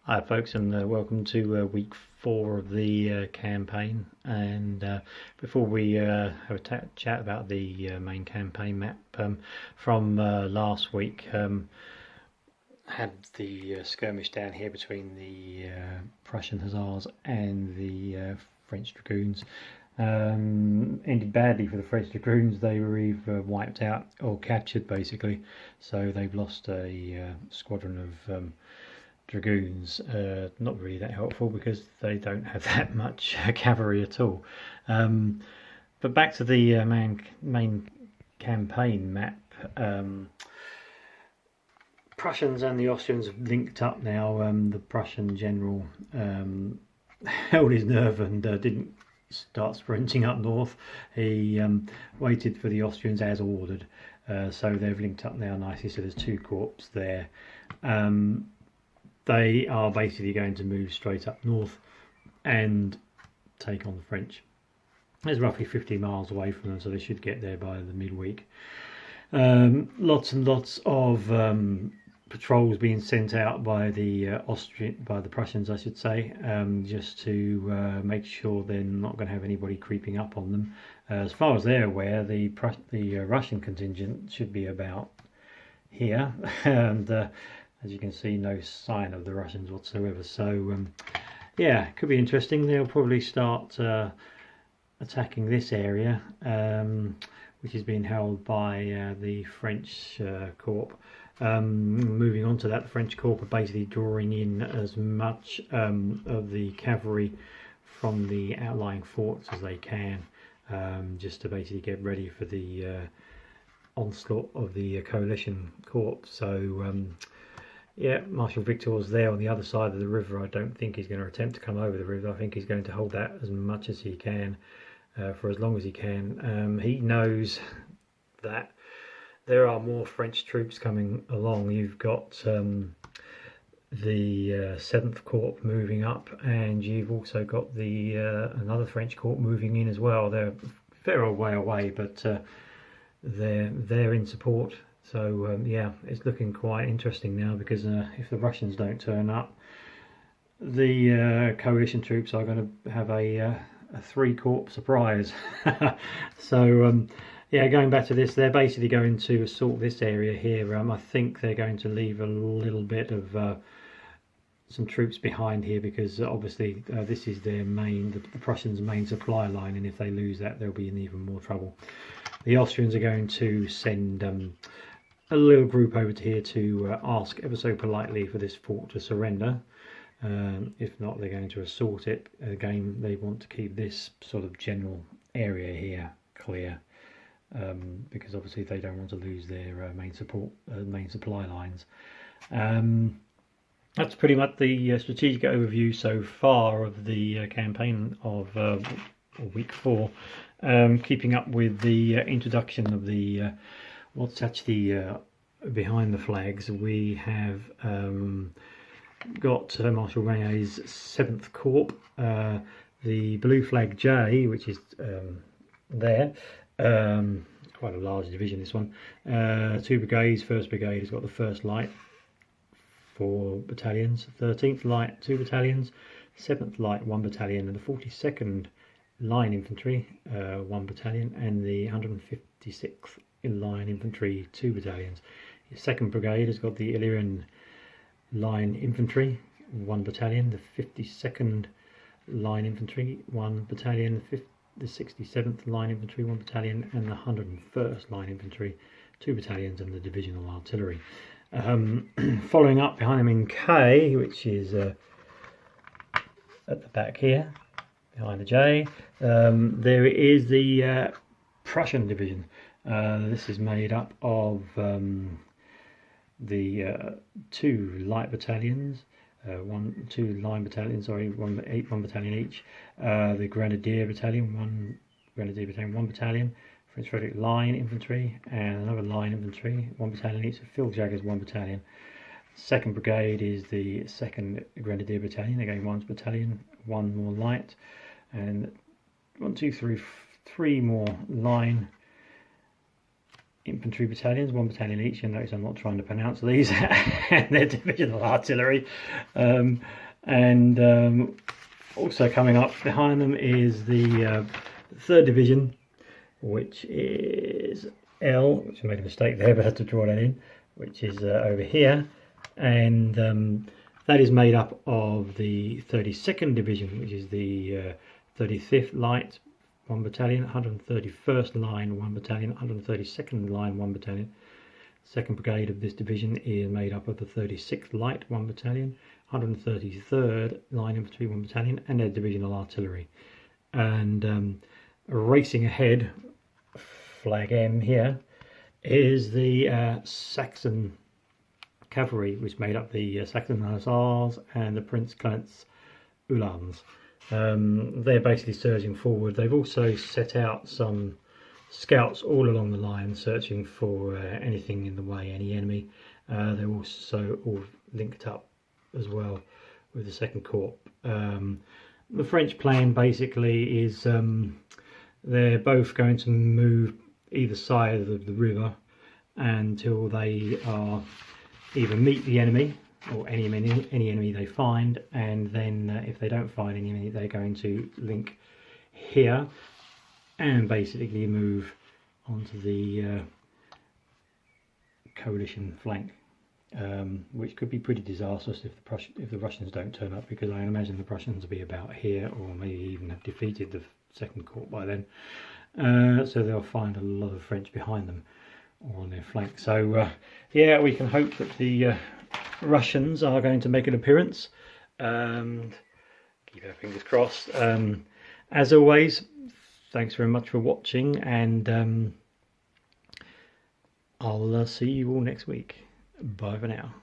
Hi folks, and welcome to week 4 of the campaign. And before we have a chat about the main campaign map from last week, had the skirmish down here between the Prussian Hussars and the French Dragoons. Ended badly for the French Dragoons. They were either wiped out or captured basically, so they've lost a squadron of Dragoons. Not really that helpful because they don't have that much cavalry at all. But back to the main campaign map. Prussians and the Austrians have linked up now. The Prussian general held his nerve and didn't start sprinting up north. He waited for the Austrians as ordered. So they've linked up now nicely. So there's 2 corps there. They are basically going to move straight up north and take on the French. It's roughly 50 miles away from them, so they should get there by the midweek. Lots and lots of patrols being sent out by the Prussians, I should say, just to make sure they're not going to have anybody creeping up on them. As far as they're aware, the Russian contingent should be about here, and as you can see, no sign of the Russians whatsoever. So yeah, could be interesting. They'll probably start attacking this area, which is being held by the French corps. Moving on to that, the French corps are basically drawing in as much of the cavalry from the outlying forts as they can, just to basically get ready for the onslaught of the coalition corps. So yeah, Marshal Victor's there on the other side of the river. I don't think he's going to attempt to come over the river. I think he's going to hold that as much as he can for as long as he can. He knows that there are more French troops coming along. You've got the 7th Corps moving up, and you've also got the another French corps moving in as well. They're a fair way away, but they're in support. So yeah, it's looking quite interesting now, because if the Russians don't turn up, the coalition troops are going to have a 3-corps surprise. So yeah, going back to this, they're basically going to assault this area here. I think they're going to leave a little bit of some troops behind here, because obviously this is their the Prussians' main supply line, and if they lose that, they'll be in even more trouble. The Austrians are going to send a little group over to here to ask ever so politely for this fort to surrender. If not, they're going to assault it. Again, they want to keep this sort of general area here clear, because obviously they don't want to lose their main supply lines. That's pretty much the strategic overview so far of the campaign of week 4. Keeping up with the introduction of the what's actually behind the flags. We have got Marshal René's 7th Corps, the blue flag J, which is there, quite a large division this one. 2 brigades. 1st Brigade has got the 1st Light, 4 battalions, 13th Light 2 battalions, 7th Light 1 battalion, and the 42nd Line Infantry 1 battalion, and the 156th Line Infantry 2 battalions. The 2nd Brigade has got the Illyrian Line Infantry 1 battalion, the 52nd Line Infantry 1 battalion, the 67th Line Infantry 1 battalion, and the 101st Line Infantry 2 battalions, and the Divisional Artillery. Following up behind them in K, which is at the back here, behind the J, there is the Prussian division. This is made up of the 2 light battalions, 2 line battalions, sorry, one battalion each. The Grenadier battalion, 1 battalion. French Frederick Line Infantry, and another Line Infantry, 1 battalion each. Field Jaggers, 1 battalion. 2nd Brigade is the 2nd Grenadier Battalion, again 1 battalion, 1 more light, and 3 more line infantry battalions, 1 battalion each. You notice I'm not trying to pronounce these, and their divisional artillery. Also coming up behind them is the 3rd Division, which is L, which I made a mistake there, but I had to draw that in, which is over here. And that is made up of the 32nd Division, which is the 35th Light 1 Battalion, 131st Line 1 Battalion, 132nd Line 1 Battalion. 2nd Brigade of this division is made up of the 36th Light 1 Battalion, 133rd Line Infantry 1 Battalion, and their divisional artillery. And racing ahead, flag M here, is the Saxon Cavalry, which made up the Saxon Hussars and the Prince Clements Uhlans. They're basically surging forward. They've also set out some scouts all along the line, searching for anything in the way, any enemy. They're also all linked up as well with the 2nd Corps. The French plan basically is they're both going to move either side of the river until they are either meet the enemy or any enemy they find, and then if they don't find any enemy, they're going to link here and basically move onto the coalition flank, which could be pretty disastrous if the Russians don't turn up, because I imagine the Prussians will be about here, or maybe even have defeated the 2nd Corps by then. So they'll find a lot of French behind them or on their flank. So yeah, we can hope that the Russians are going to make an appearance. Keep our fingers crossed. As always, thanks very much for watching, and I'll see you all next week. Bye for now.